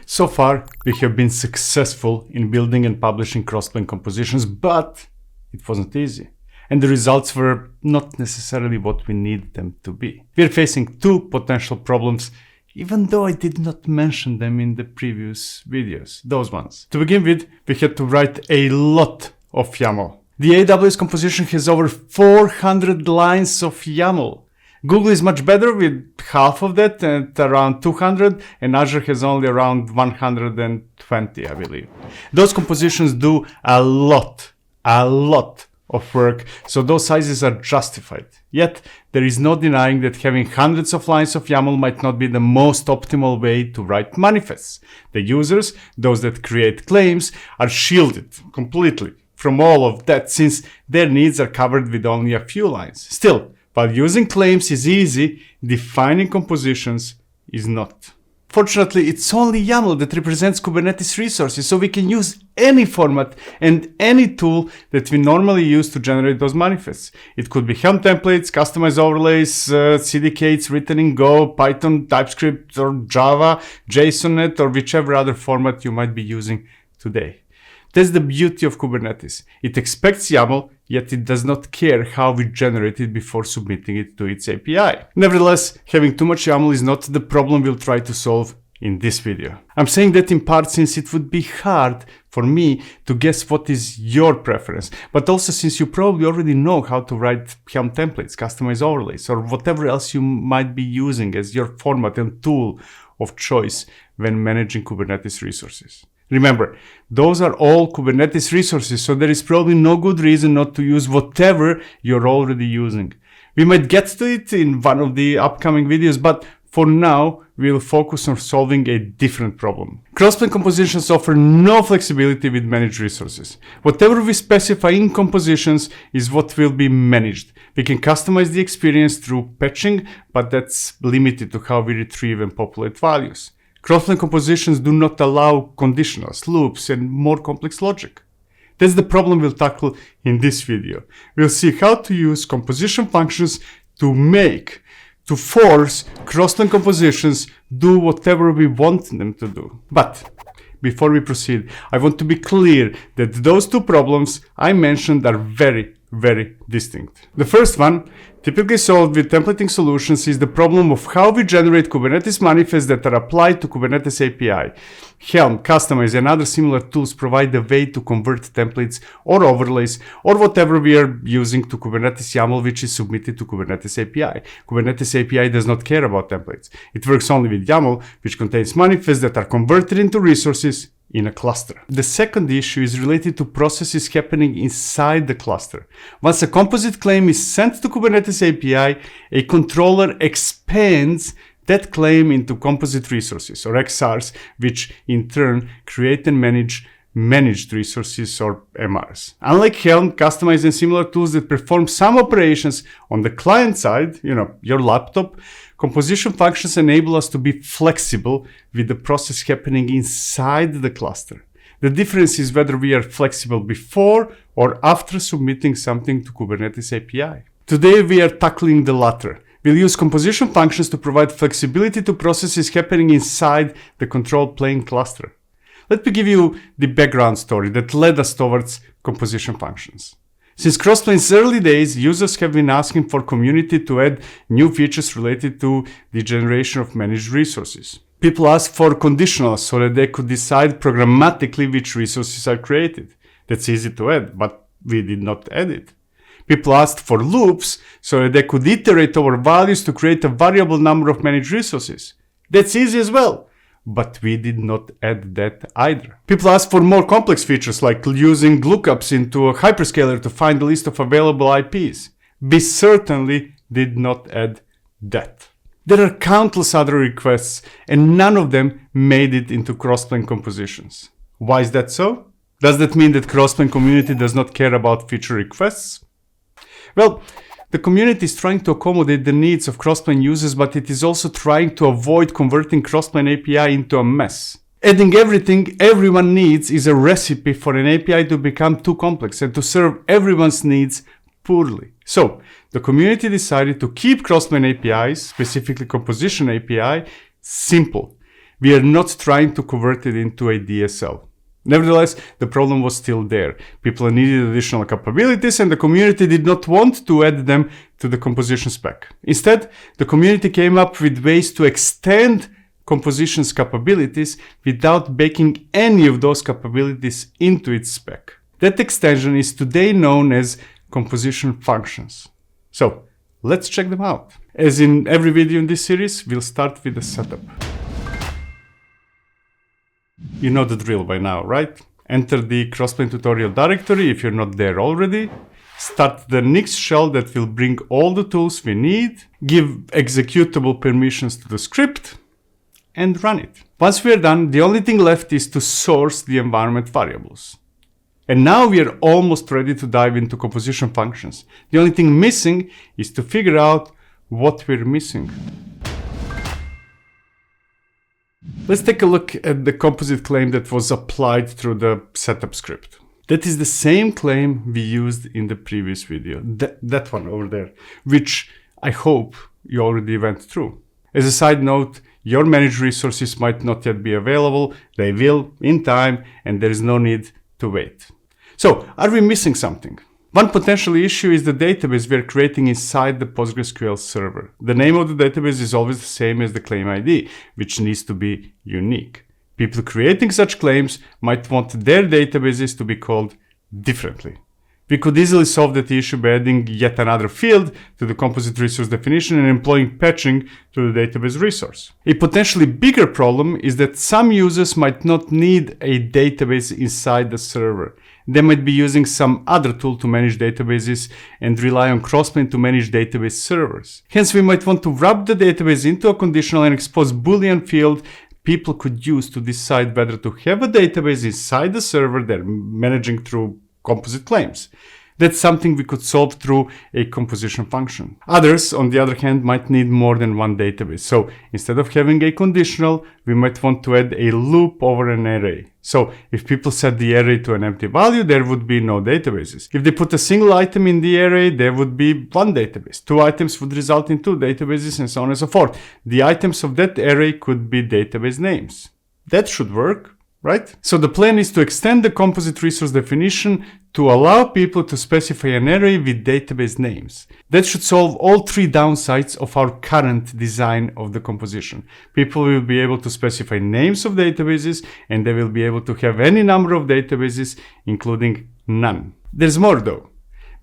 So far, we have been successful in building and publishing Crossplane compositions, but it wasn't easy. And the results were not necessarily what we need them to be. We are facing two potential problems, even though I did not mention them in the previous videos, those ones. To begin with, we had to write a lot of YAML. The AWS composition has over 400 lines of YAML. Google is much better with half of that at around 200, and Azure has only around 120, I believe. Those compositions do a lot of work, so those sizes are justified. Yet, there is no denying that having hundreds of lines of YAML might not be the most optimal way to write manifests. The users, those that create claims, are shielded completely from all of that since their needs are covered with only a few lines. Still, while using claims is easy, defining compositions is not. Fortunately, it's only YAML that represents Kubernetes resources, so we can use any format and any tool that we normally use to generate those manifests. It could be Helm templates, customized overlays, CDKs written in Go, Python, TypeScript, or Java, JSONnet, or whichever other format you might be using today. That's the beauty of Kubernetes. It expects YAML, yet it does not care how we generate it before submitting it to its API. Nevertheless, having too much YAML is not the problem we'll try to solve in this video. I'm saying that in part since it would be hard for me to guess what is your preference, but also since you probably already know how to write Helm templates, customized overlays, or whatever else you might be using as your format and tool of choice when managing Kubernetes resources. Remember, those are all Kubernetes resources, so there is probably no good reason not to use whatever you're already using. We might get to it in one of the upcoming videos, but for now, we'll focus on solving a different problem. Crossplane compositions offer no flexibility with managed resources. Whatever we specify in compositions is what will be managed. We can customize the experience through patching, but that's limited to how we retrieve and populate values. Crossplane compositions do not allow conditionals, loops, and more complex logic. That's the problem we'll tackle in this video. We'll see how to use composition functions to force Crossplane compositions do whatever we want them to do. But before we proceed, I want to be clear that those two problems I mentioned are very distinct. The first one, typically solved with templating solutions, is the problem of how we generate Kubernetes manifests that are applied to Kubernetes API. Helm, Customize, and other similar tools provide a way to convert templates or overlays or whatever we are using to Kubernetes YAML, which is submitted to Kubernetes API. Kubernetes API does not care about templates. It works only with YAML, which contains manifests that are converted into resources in a cluster. The second issue is related to processes happening inside the cluster. Once a composite claim is sent to Kubernetes API, a controller expands that claim into composite resources, or XRs, which in turn create and manage managed resources, or MRs. Unlike Helm, Customize, and similar tools that perform some operations on the client side, your laptop, composition functions enable us to be flexible with the process happening inside the cluster. The difference is whether we are flexible before or after submitting something to Kubernetes API. Today we are tackling the latter. We'll use composition functions to provide flexibility to processes happening inside the control plane cluster. Let me give you the background story that led us towards composition functions. Since Crossplane's early days, users have been asking for community to add new features related to the generation of managed resources. People asked for conditionals so that they could decide programmatically which resources are created. That's easy to add, but we did not add it. People asked for loops so that they could iterate over values to create a variable number of managed resources. That's easy as well, but we did not add that either. People asked for more complex features like using lookups into a hyperscaler to find a list of available IPs. We certainly did not add that. There are countless other requests, and none of them made it into Crossplane compositions. Why is that so? Does that mean that Crossplane community does not care about feature requests? Well, the community is trying to accommodate the needs of Crossplane users, but it is also trying to avoid converting Crossplane API into a mess. Adding everything everyone needs is a recipe for an API to become too complex and to serve everyone's needs poorly. So the community decided to keep Crossplane APIs, specifically Composition API, simple. We are not trying to convert it into a DSL. Nevertheless, the problem was still there. People needed additional capabilities and the community did not want to add them to the composition spec. Instead, the community came up with ways to extend composition's capabilities without baking any of those capabilities into its spec. That extension is today known as composition functions. So let's check them out. As in every video in this series, we'll start with the setup. You know the drill by now, right? Enter the Crossplane tutorial directory if you're not there already. Start the Nix shell that will bring all the tools we need. Give executable permissions to the script and run it. Once we are done, the only thing left is to source the environment variables. And now we are almost ready to dive into composition functions. The only thing missing is to figure out what we're missing. Let's take a look at the composite claim that was applied through the setup script. That is the same claim we used in the previous video, that one over there, which I hope you already went through. As a side note, your managed resources might not yet be available. They will in time, and there is no need to wait. So, are we missing something? One potential issue is the database we are creating inside the PostgreSQL server. The name of the database is always the same as the claim ID, which needs to be unique. People creating such claims might want their databases to be called differently. We could easily solve that issue by adding yet another field to the composite resource definition and employing patching to the database resource. A potentially bigger problem is that some users might not need a database inside the server. They might be using some other tool to manage databases and rely on Crossplane to manage database servers. Hence, we might want to wrap the database into a conditional and expose Boolean field people could use to decide whether to have a database inside the server they're managing through composite claims. That's something we could solve through a composition function. Others, on the other hand, might need more than one database. So instead of having a conditional, we might want to add a loop over an array. So if people set the array to an empty value, there would be no databases. If they put a single item in the array, there would be one database. Two items would result in two databases and so on and so forth. The items of that array could be database names. That should work, right? So the plan is to extend the composite resource definition to allow people to specify an array with database names. That should solve all three downsides of our current design of the composition. People will be able to specify names of databases and they will be able to have any number of databases, including none. There's more though.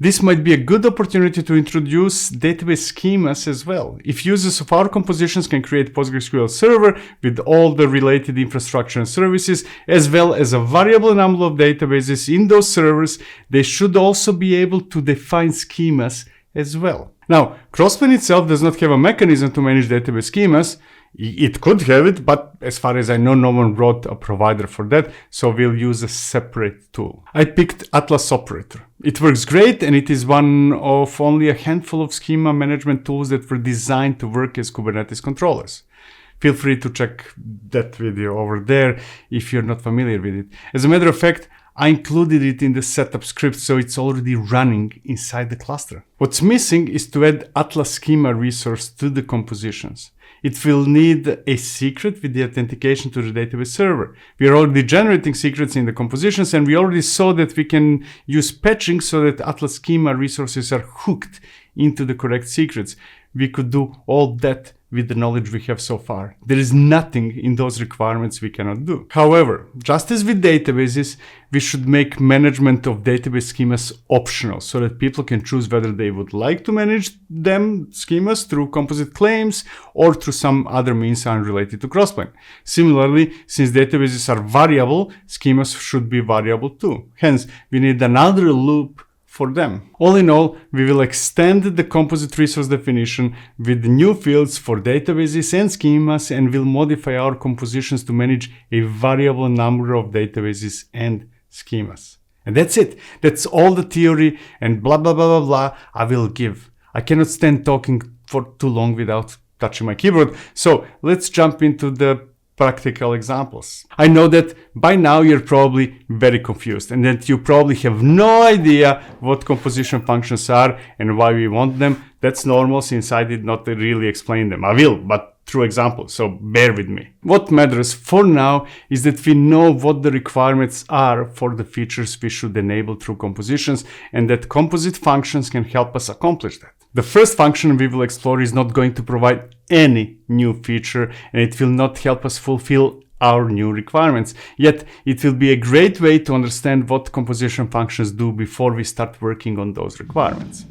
This might be a good opportunity to introduce database schemas as well. If users of our compositions can create PostgreSQL server with all the related infrastructure and services, as well as a variable number of databases in those servers, they should also be able to define schemas as well. Now, Crossplane itself does not have a mechanism to manage database schemas. It could have it, but as far as I know, no one wrote a provider for that, so we'll use a separate tool. I picked Atlas Operator. It works great, and it is one of only a handful of schema management tools that were designed to work as Kubernetes controllers. Feel free to check that video over there if you're not familiar with it. As a matter of fact, I included it in the setup script, so it's already running inside the cluster. What's missing is to add Atlas schema resource to the compositions. It will need a secret with the authentication to the database server. We are already generating secrets in the compositions, and we already saw that we can use patching so that Atlas schema resources are hooked into the correct secrets. We could do all that with the knowledge we have so far. There is nothing in those requirements we cannot do. However, just as with databases, we should make management of database schemas optional so that people can choose whether they would like to manage them schemas through composite claims or through some other means unrelated to Crossplane. Similarly, since databases are variable, schemas should be variable too. Hence, we need another loop for them. All in all, we will extend the composite resource definition with new fields for databases and schemas, and will modify our compositions to manage a variable number of databases and schemas. And that's it. That's all the theory and blah, blah, blah, blah, blah I will give. I cannot stand talking for too long without touching my keyboard. So let's jump into the practical examples. I know that by now you're probably very confused and that you probably have no idea what composition functions are and why we want them. That's normal since I did not really explain them. I will, but through examples, so bear with me. What matters for now is that we know what the requirements are for the features we should enable through compositions and that composite functions can help us accomplish that. The first function we will explore is not going to provide any new feature and it will not help us fulfill our new requirements. Yet it will be a great way to understand what composition functions do before we start working on those requirements.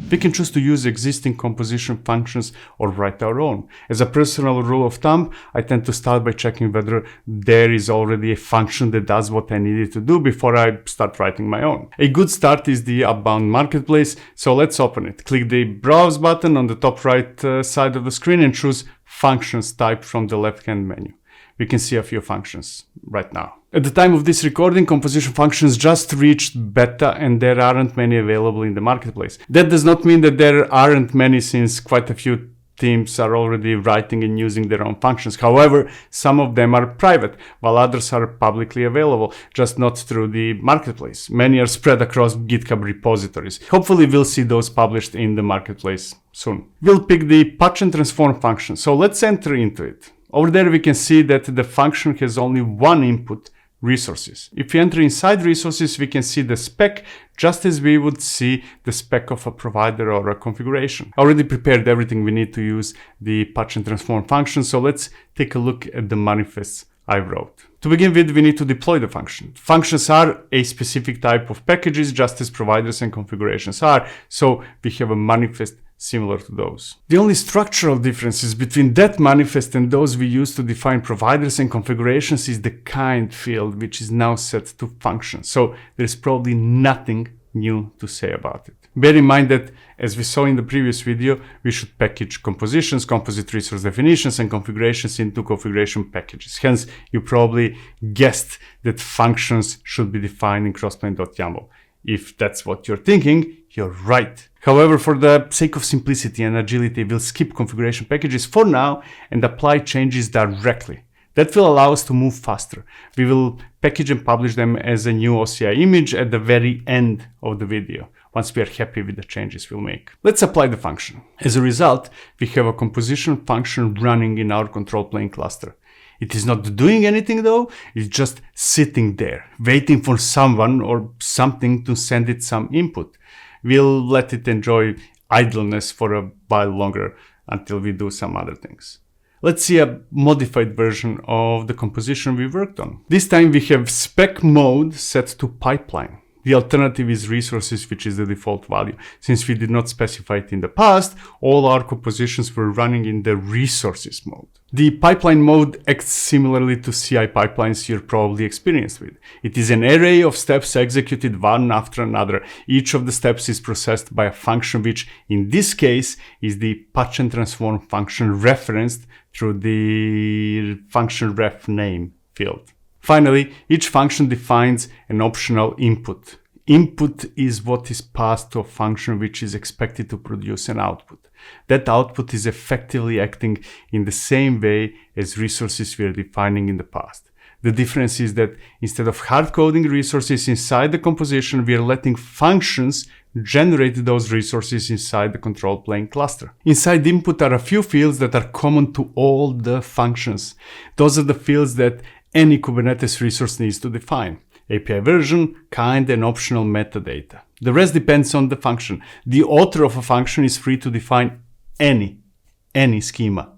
We can choose to use existing composition functions or write our own. As a personal rule of thumb, I tend to start by checking whether there is already a function that does what I need it to do before I start writing my own. A good start is the Upbound Marketplace, so let's open it. Click the Browse button on the top right side of the screen and choose Functions type from the left-hand menu. We can see a few functions right now. At the time of this recording, composition functions just reached beta and there aren't many available in the marketplace. That does not mean that there aren't many since quite a few teams are already writing and using their own functions. However, some of them are private, while others are publicly available, just not through the marketplace. Many are spread across GitHub repositories. Hopefully we'll see those published in the marketplace soon. We'll pick the patch and transform function, so let's enter into it. Over there we can see that the function has only one input, resources. If we enter inside resources, we can see the spec just as we would see the spec of a provider or a configuration. I already prepared everything we need to use the patch and transform function, so let's take a look at the manifests I wrote. To begin with, we need to deploy the function. Functions are a specific type of packages, just as providers and configurations are, so we have a manifest similar to those. The only structural differences between that manifest and those we use to define providers and configurations is the kind field, which is now set to function. So there's probably nothing new to say about it. Bear in mind that, as we saw in the previous video, we should package compositions, composite resource definitions, and configurations into configuration packages. Hence, you probably guessed that functions should be defined in Crossplane.yaml. If that's what you're thinking, you're right. However, for the sake of simplicity and agility, we'll skip configuration packages for now and apply changes directly. That will allow us to move faster. We will package and publish them as a new OCI image at the very end of the video, once we are happy with the changes we'll make. Let's apply the function. As a result, we have a composition function running in our control plane cluster. It is not doing anything though, it's just sitting there, waiting for someone or something to send it some input. We'll let it enjoy idleness for a while longer until we do some other things. Let's see a modified version of the composition we worked on. This time we have spec mode set to pipeline. The alternative is resources, which is the default value. Since we did not specify it in the past, all our compositions were running in the resources mode. The pipeline mode acts similarly to CI pipelines you're probably experienced with. It is an array of steps executed one after another. Each of the steps is processed by a function, which in this case is the patch and transform function referenced through the function ref name field. Finally, each function defines an optional input. Input is what is passed to a function which is expected to produce an output. That output is effectively acting in the same way as resources we are defining in the past. The difference is that instead of hard coding resources inside the composition, we are letting functions generate those resources inside the control plane cluster. Inside the input are a few fields that are common to all the functions. Those are the fields that any Kubernetes resource needs to define: API version, kind, and optional metadata. The rest depends on the function. The author of a function is free to define any schema.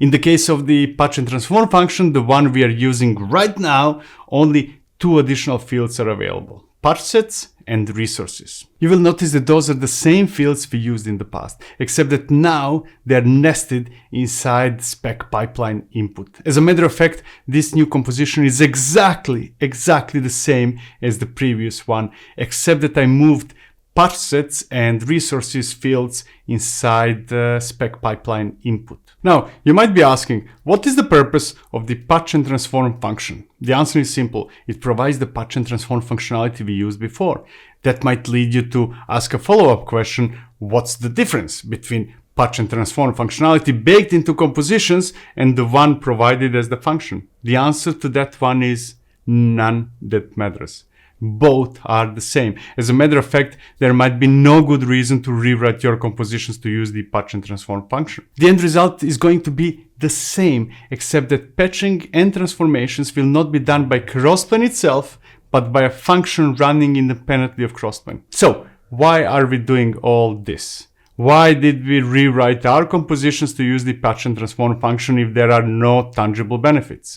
In the case of the patch and transform function, the one we are using right now, only two additional fields are available: patch sets and resources. You will notice that those are the same fields we used in the past, except that now they're nested inside spec pipeline input. As a matter of fact, this new composition is exactly the same as the previous one, except that I moved patch sets and resources fields inside the spec pipeline input. Now, you might be asking, what is the purpose of the patch and transform function? The answer is simple. It provides the patch and transform functionality we used before. That might lead you to ask a follow-up question: what's the difference between patch and transform functionality baked into compositions and the one provided as the function? The answer to that one is none that matters. Both are the same. As a matter of fact, there might be no good reason to rewrite your compositions to use the patch and transform function. The end result is going to be the same, except that patching and transformations will not be done by Crossplane itself, but by a function running independently of Crossplane. So, why are we doing all this? Why did we rewrite our compositions to use the patch and transform function if there are no tangible benefits?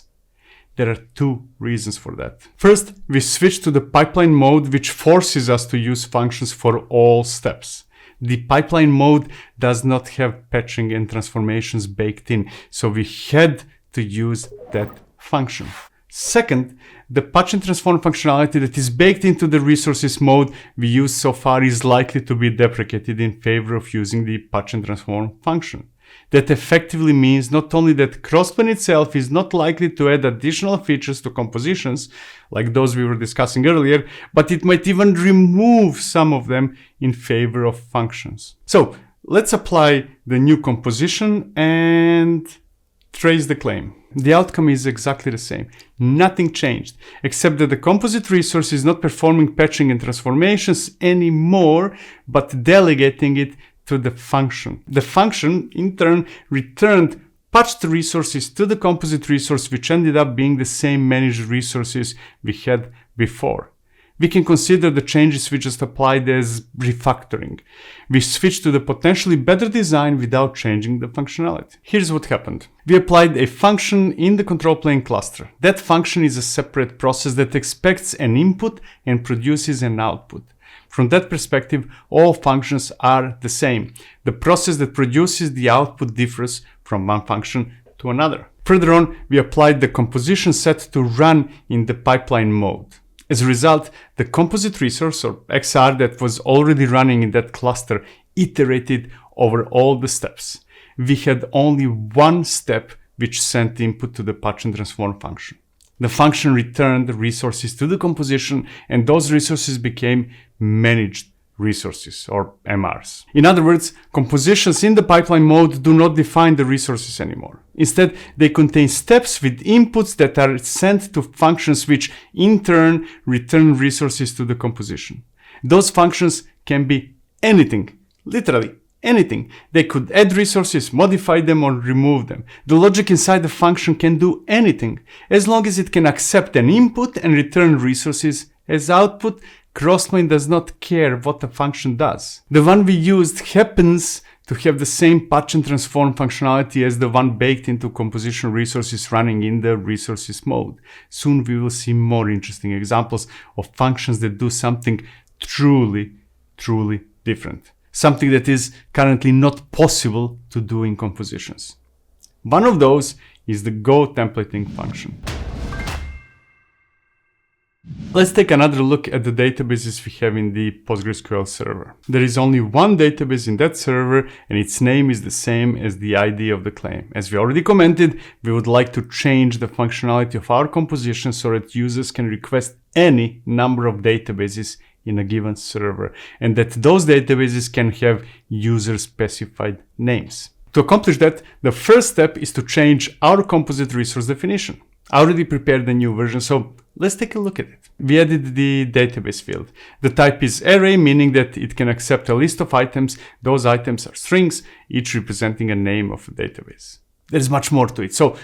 There are two reasons for that. First, we switched to the pipeline mode, which forces us to use functions for all steps. The pipeline mode does not have patching and transformations baked in, so we had to use that function. Second, the patch and transform functionality that is baked into the resources mode we use so far is likely to be deprecated in favor of using the patch and transform function. That effectively means not only that Crossplane itself is not likely to add additional features to compositions, like those we were discussing earlier, but it might even remove some of them in favor of functions. So let's apply the new composition and trace the claim. The outcome is exactly the same. Nothing changed, except that the composite resource is not performing patching and transformations anymore, but delegating it to the function. The function, in turn, returned patched resources to the composite resource, which ended up being the same managed resources we had before. We can consider the changes we just applied as refactoring. We switched to the potentially better design without changing the functionality. Here's what happened. We applied a function in the control plane cluster. That function is a separate process that expects an input and produces an output. From that perspective, all functions are the same. The process that produces the output differs from one function to another. Further on, we applied the composition set to run in the pipeline mode. As a result, the composite resource, or XR, that was already running in that cluster iterated over all the steps. We had only one step which sent input to the patch and transform function. The function returned the resources to the composition, and those resources became managed resources, or MRs. In other words, compositions in the pipeline mode do not define the resources anymore. Instead, they contain steps with inputs that are sent to functions which in turn return resources to the composition. Those functions can be anything, literally anything. They could add resources, modify them, or remove them. The logic inside the function can do anything. As long as it can accept an input and return resources as output, Crossplane does not care what the function does. The one we used happens to have the same patch and transform functionality as the one baked into composition resources running in the resources mode. Soon we will see more interesting examples of functions that do something truly different. Something that is currently not possible to do in compositions. One of those is the Go templating function. Let's take another look at the databases we have in the PostgreSQL server. There is only one database in that server, and its name is the same as the ID of the claim. As we already commented, we would like to change the functionality of our composition so that users can request any number of databases in a given server, and that those databases can have user-specified names. To accomplish that, the first step is to change our composite resource definition. I already prepared a new version, so let's take a look at it. We added the database field. The type is array, meaning that it can accept a list of items. Those items are strings, each representing a name of a database. There's much more to it, so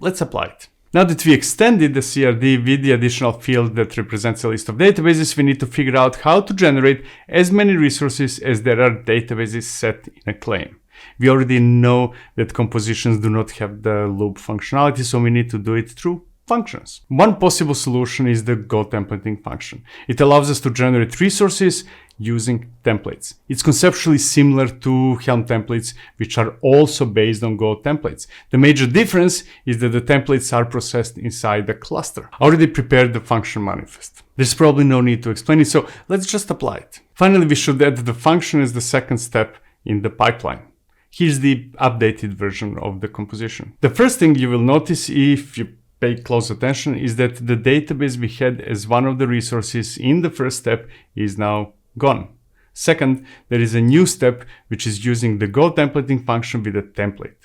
let's apply it. Now that we extended the CRD with the additional field that represents a list of databases, we need to figure out how to generate as many resources as there are databases set in a claim. We already know that compositions do not have the loop functionality, so we need to do it through functions. One possible solution is the Go templating function. It allows us to generate resources using templates. It's conceptually similar to Helm templates, which are also based on Go templates. The major difference is that the templates are processed inside the cluster. I already prepared the function manifest. There's probably no need to explain it, so let's just apply it. Finally, we should add the function as the second step in the pipeline. Here's the updated version of the composition. The first thing you will notice if you pay close attention is that the database we had as one of the resources in the first step is now gone. Second, there is a new step, which is using the Go templating function with a template.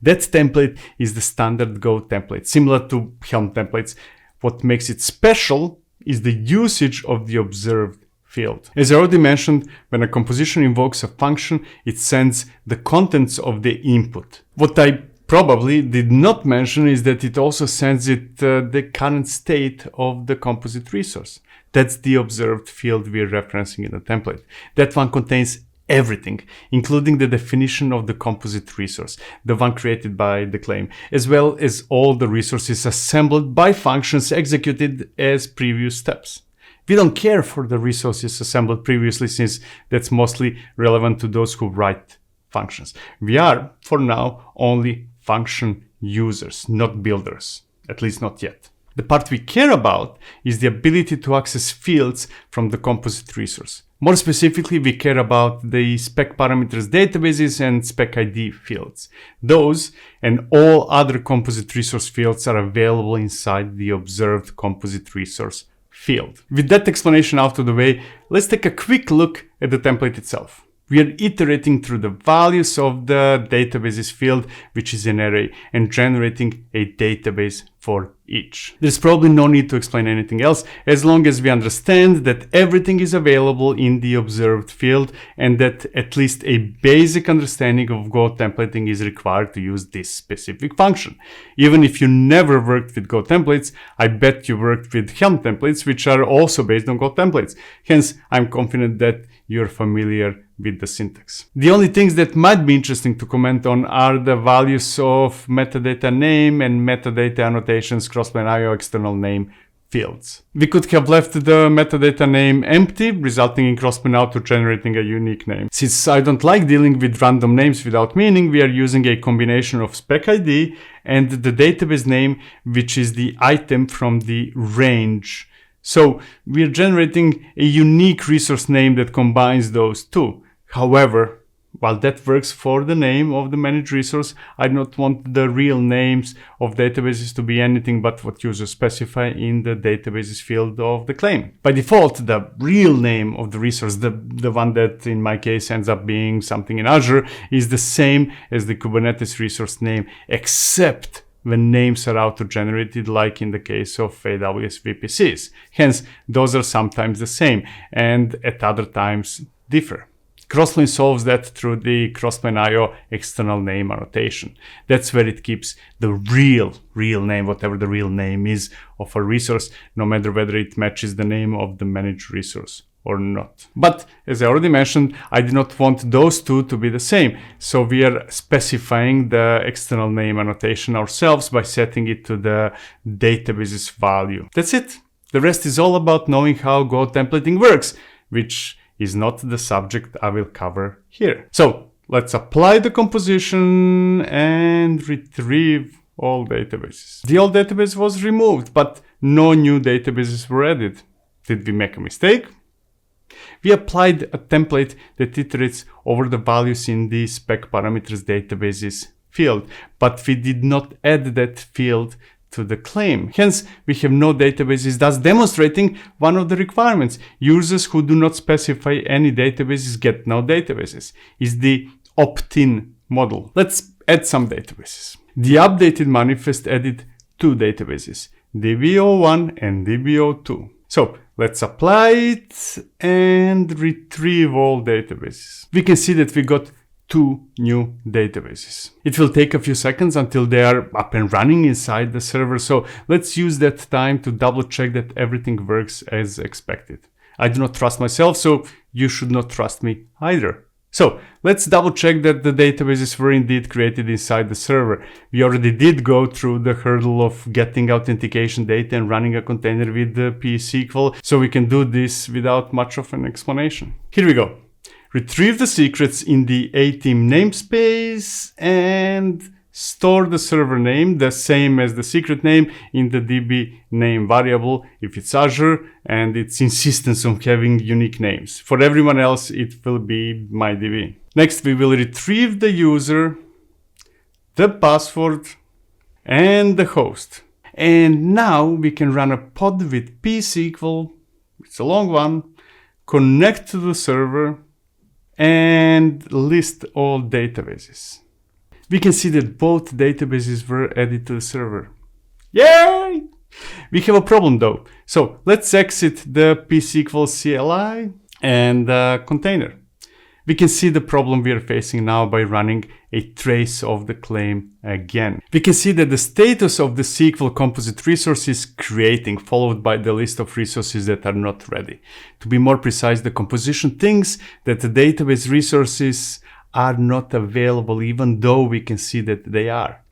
That template is the standard Go template, similar to Helm templates. What makes it special is the usage of the observed field. As I already mentioned, when a composition invokes a function, it sends the contents of the input. What I probably did not mention is that it also sends it the current state of the composite resource. That's the observed field we're referencing in the template. That one contains everything, including the definition of the composite resource, the one created by the claim, as well as all the resources assembled by functions executed as previous steps. We don't care for the resources assembled previously, since that's mostly relevant to those who write functions. We are, for now, only function users, not builders, at least not yet. The part we care about is the ability to access fields from the composite resource. More specifically, we care about the spec parameters databases and spec ID fields. Those and all other composite resource fields are available inside the observed composite resource field. With that explanation out of the way, let's take a quick look at the template itself. We are iterating through the values of the databases field, which is an array, and generating a database for each. There's probably no need to explain anything else, as long as we understand that everything is available in the observed field and that at least a basic understanding of Go templating is required to use this specific function. Even if you never worked with Go templates, I bet you worked with Helm templates, which are also based on Go templates. Hence, I'm confident that you're familiar with the syntax. The only things that might be interesting to comment on are the values of metadata name and metadata annotations Crossplane IO external name fields. We could have left the metadata name empty, resulting in Crossplane Auto generating a unique name. Since I don't like dealing with random names without meaning, we are using a combination of spec ID and the database name, which is the item from the range. So we're generating a unique resource name that combines those two. However, while that works for the name of the managed resource, I don't want the real names of databases to be anything but what users specify in the databases field of the claim. By default, the real name of the resource, the one that in my case ends up being something in Azure, is the same as the Kubernetes resource name, except when names are auto-generated, like in the case of AWS VPCs. Hence, those are sometimes the same and at other times differ. Crossplane solves that through the Crossplane IO external name annotation. That's where it keeps the real name, whatever the real name is of a resource, no matter whether it matches the name of the managed resource or not. But as I already mentioned, I do not want those two to be the same. So we are specifying the external name annotation ourselves by setting it to the databases value. That's it. The rest is all about knowing how Go templating works, which is not the subject I will cover here. So let's apply the composition and retrieve all databases. The old database was removed, but no new databases were added. Did we make a mistake? We applied a template that iterates over the values in the spec parameters databases field, but we did not add that field to the claim. Hence, we have no databases, thus demonstrating one of the requirements. Users who do not specify any databases get no databases. Is the opt-in model. Let's add some databases. The updated manifest added two databases, DB01 and DB02. So let's apply it and retrieve all databases. We can see that we got two new databases. It will take a few seconds until they are up and running inside the server, so let's use that time to double check that everything works as expected. I do not trust myself, so you should not trust me either. So let's double check that the databases were indeed created inside the server. We already did go through the hurdle of getting authentication data and running a container with the pSQL, so we can do this without much of an explanation. Here we go. Retrieve the secrets in the A-team namespace and store the server name, the same as the secret name, in the DB name variable if it's Azure and its insistence on having unique names. For everyone else, it will be MyDB. Next, we will retrieve the user, the password, and the host. And now we can run a pod with pSQL, it's a long one, connect to the server, and list all databases. We can see that both databases were added to the server. Yay! We have a problem though. So let's exit the pSQL CLI and container. We can see the problem we are facing now by running a trace of the claim again. We can see that the status of the SQL composite resource is creating, followed by the list of resources that are not ready. To be more precise, the composition thinks that the database resources are not available, even though we can see that they are.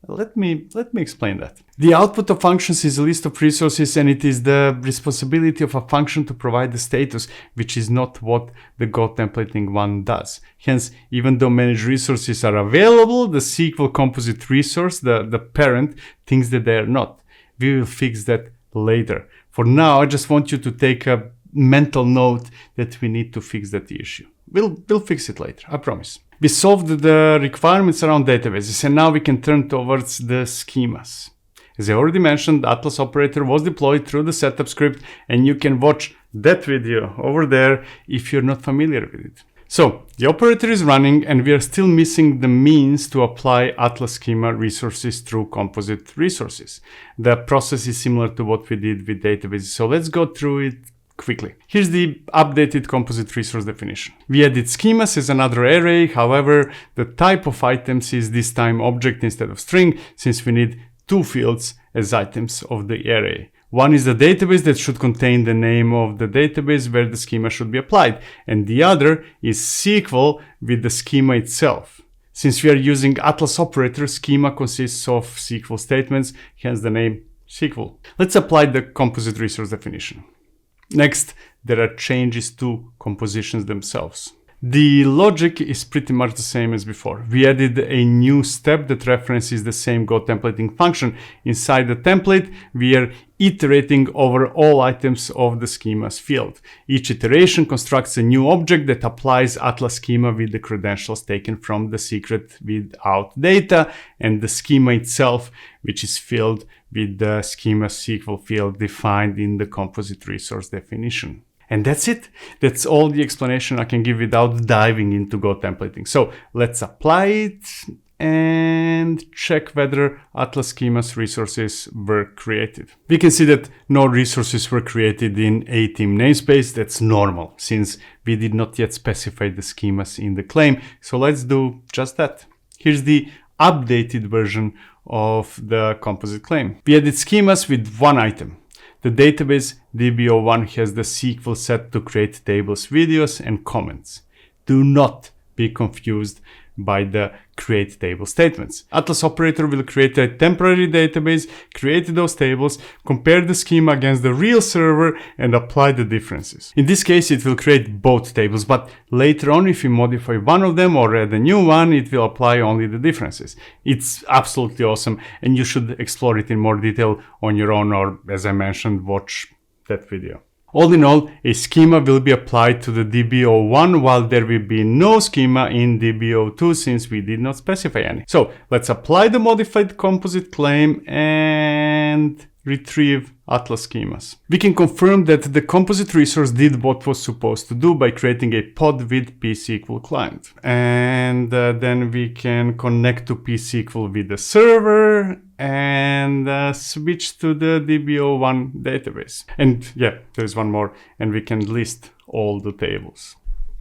Let me explain that. The output of functions is a list of resources, and it is the responsibility of a function to provide the status, which is not what the Go templating one does. Hence, even though managed resources are available, the SQL composite resource, the parent, thinks that they are not. We will fix that later. For now, I just want you to take a mental note that we need to fix that issue. We'll fix it later, I promise. We solved the requirements around databases, and now we can turn towards the schemas. As I already mentioned, Atlas operator was deployed through the setup script, and you can watch that video over there if you're not familiar with it. So the operator is running, and we are still missing the means to apply Atlas schema resources through composite resources. The process is similar to what we did with databases, so let's go through it quickly. Here's the updated composite resource definition. We added schemas as another array. However, the type of items is this time object instead of string, since we need two fields as items of the array. One is the database that should contain the name of the database where the schema should be applied, and the other is SQL with the schema itself. Since we are using Atlas operator, schema consists of SQL statements, hence the name SQL. Let's apply the composite resource definition. Next, there are changes to compositions themselves. The logic is pretty much the same as before. We added a new step that references the same Go templating function. Inside the template, we are iterating over all items of the schemas field. Each iteration constructs a new object that applies Atlas schema with the credentials taken from the secret without data, and the schema itself, which is filled with the schema SQL field defined in the composite resource definition. And that's it. That's all the explanation I can give without diving into Go templating. So let's apply it and check whether Atlas schemas resources were created. We can see that no resources were created in a team namespace. That's normal, since we did not yet specify the schemas in the claim. So let's do just that. Here's the updated version of the composite claim. We added schemas with one item. The database DB01 has the SQL set to create tables, videos, and comments. Do not be confused by the create table statements. Atlas operator will create a temporary database, create those tables, compare the schema against the real server, and apply the differences. In this case, it will create both tables, but later on, if you modify one of them or add a new one, it will apply only the differences. It's absolutely awesome, and you should explore it in more detail on your own, or as I mentioned, watch that video. All in all, a schema will be applied to the DB01 while there will be no schema in DB02 since we did not specify any. So let's apply the modified composite claim and retrieve Atlas schemas. We can confirm that the composite resource did what was supposed to do by creating a pod with pSQL client. And then we can connect to pSQL with the server and switch to the DB01 database. And yeah, there's one more, and we can list all the tables.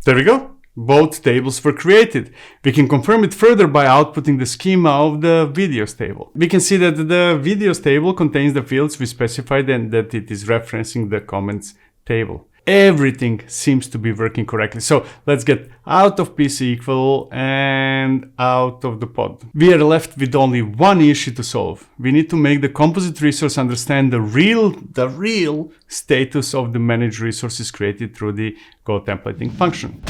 There we go. Both tables were created. We can confirm it further by outputting the schema of the videos table. We can see that the videos table contains the fields we specified and that it is referencing the comments table. Everything seems to be working correctly. So let's get out of pSQL and out of the pod. We are left with only one issue to solve. We need to make the composite resource understand the real status of the managed resources created through the Go templating function.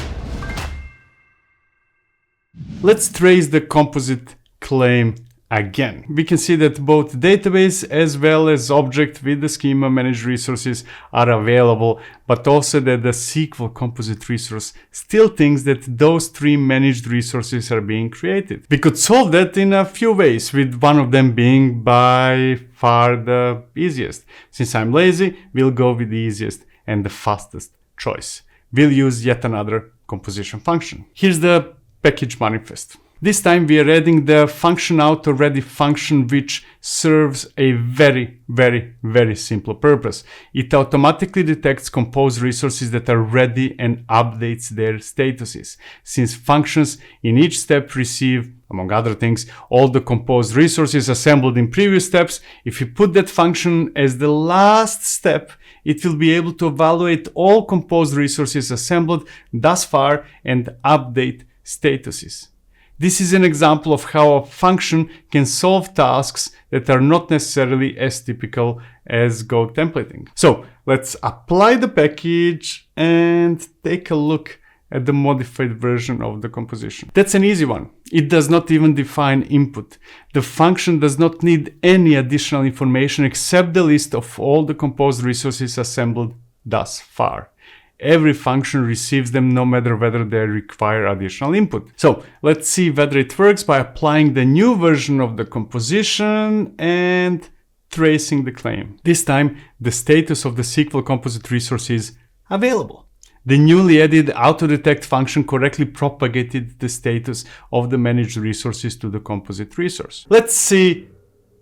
Let's trace the composite claim again. We can see that both database as well as object with the schema managed resources are available, but also that the SQL composite resource still thinks that those three managed resources are being created. We could solve that in a few ways, with one of them being by far the easiest. Since I'm lazy, we'll go with the easiest and the fastest choice. We'll use yet another composition function. Here's the package manifest. This time we are adding the function auto-ready function, which serves a very simple purpose. It automatically detects composed resources that are ready and updates their statuses. Since functions in each step receive, among other things, all the composed resources assembled in previous steps, if you put that function as the last step, it will be able to evaluate all composed resources assembled thus far and update statuses. This is an example of how a function can solve tasks that are not necessarily as typical as Go templating. So let's apply the package and take a look at the modified version of the composition. That's an easy one. It does not even define input. The function does not need any additional information except the list of all the composed resources assembled thus far. Every function receives them no matter whether they require additional input. So let's see whether it works by applying the new version of the composition and tracing the claim. This time, the status of the SQL composite resource is available. The newly added auto-detect function correctly propagated the status of the managed resources to the composite resource. Let's see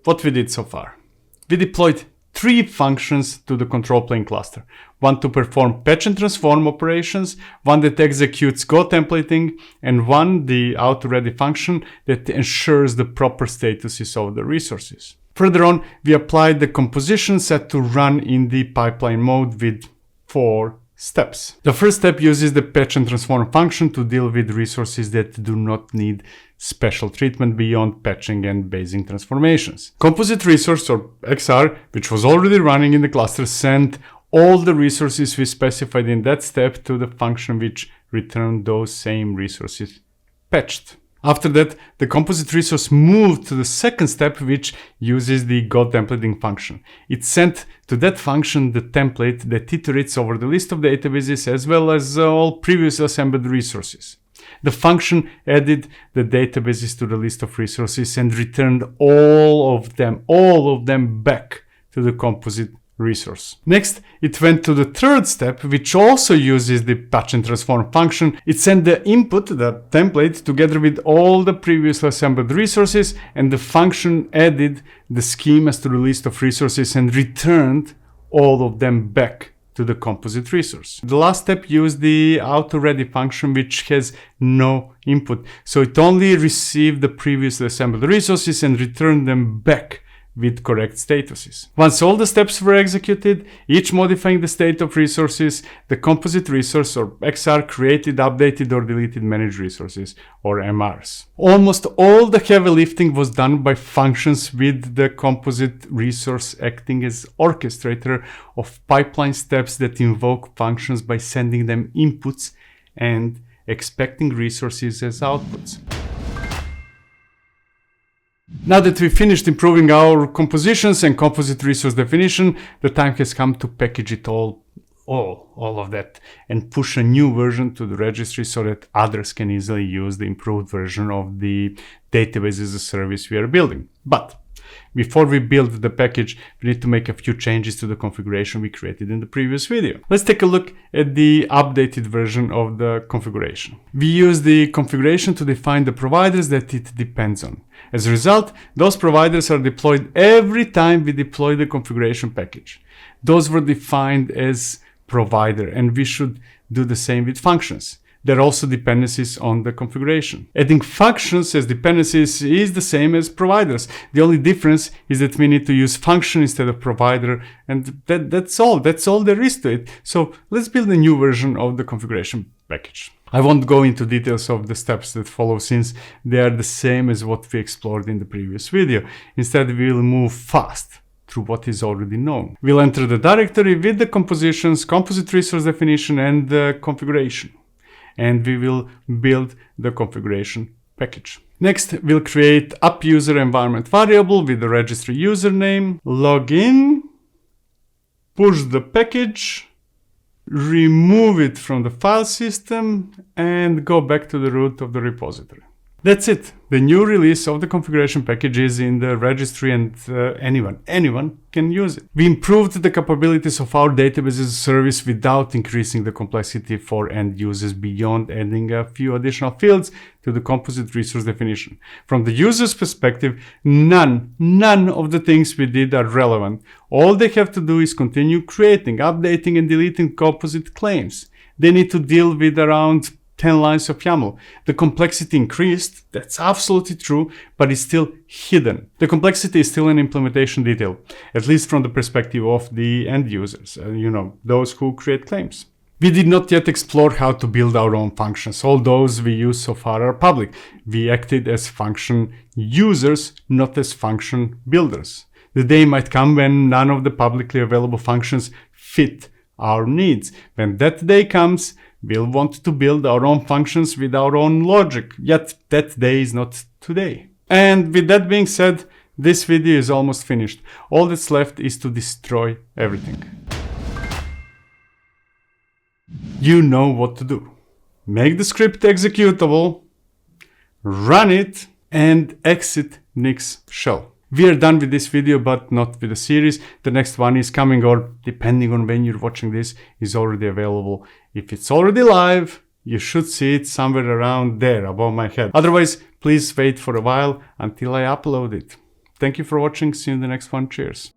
what we did so far. We deployed 3 functions to the control plane cluster. One to perform patch and transform operations, one that executes Go templating, and one, the auto-ready function, that ensures the proper statuses of the resources. Further on, we applied the composition set to run in the pipeline mode with 4 steps. The first step uses the patch and transform function to deal with resources that do not need special treatment beyond patching and basing transformations. Composite resource, or XR, which was already running in the cluster, sent all the resources we specified in that step to the function which returned those same resources patched. After that, the composite resource moved to the second step, which uses the Go templating function. It sent to that function the template that iterates over the list of databases as well as all previously assembled resources. The function added the databases to the list of resources and returned all of them back to the composite resource. Next, it went to the third step, which also uses the patch and transform function. It sent the input, the template, together with all the previously assembled resources, and the function added the schemas to the list of resources and returned all of them back to the composite resource. The last step used the auto-ready function, which has no input. So it only received the previously assembled resources and returned them back with correct statuses. Once all the steps were executed, each modifying the state of resources, the composite resource, or XR, created, updated, or deleted managed resources, or MRs. Almost all the heavy lifting was done by functions, with the composite resource acting as orchestrator of pipeline steps that invoke functions by sending them inputs and expecting resources as outputs. Now that we finished improving our compositions and composite resource definition, the time has come to package it all of that and push a new version to the registry so that others can easily use the improved version of the database as a service we are building. But before we build the package, we need to make a few changes to the configuration we created in the previous video. Let's take a look at the updated version of the configuration. We use the configuration to define the providers that it depends on. As a result, those providers are deployed every time we deploy the configuration package. Those were defined as provider, and we should do the same with functions. There are also dependencies on the configuration. Adding functions as dependencies is the same as providers. The only difference is that we need to use function instead of provider, and that's all. That's all there is to it. So let's build a new version of the configuration package. I won't go into details of the steps that follow, since they are the same as what we explored in the previous video. Instead, we'll move fast through what is already known. We'll enter the directory with the compositions, composite resource definition, and the configuration. And we will build the configuration package. Next, we'll create app user environment variable with the registry username, log in, push the package, remove it from the file system, and go back to the root of the repository. That's it. The new release of the configuration package is in the registry, and anyone can use it. We improved the capabilities of our database as a service without increasing the complexity for end users beyond adding a few additional fields to the composite resource definition. From the user's perspective, none of the things we did are relevant. All they have to do is continue creating, updating, and deleting composite claims. They need to deal with around 10 lines of YAML. The complexity increased, that's absolutely true, but it's still hidden. The complexity is still an implementation detail, at least from the perspective of the end users, those who create claims. We did not yet explore how to build our own functions. All those we use so far are public. We acted as function users, not as function builders. The day might come when none of the publicly available functions fit our needs. When that day comes, we'll want to build our own functions with our own logic, yet that day is not today. And with that being said, this video is almost finished. All that's left is to destroy everything. You know what to do. Make the script executable, run it, and exit Nix shell. We are done with this video, but not with the series. The next one is coming, or depending on when you're watching this, is already available. If it's already live, you should see it somewhere around there above my head. Otherwise, please wait for a while until I upload it. Thank you for watching. See you in the next one. Cheers.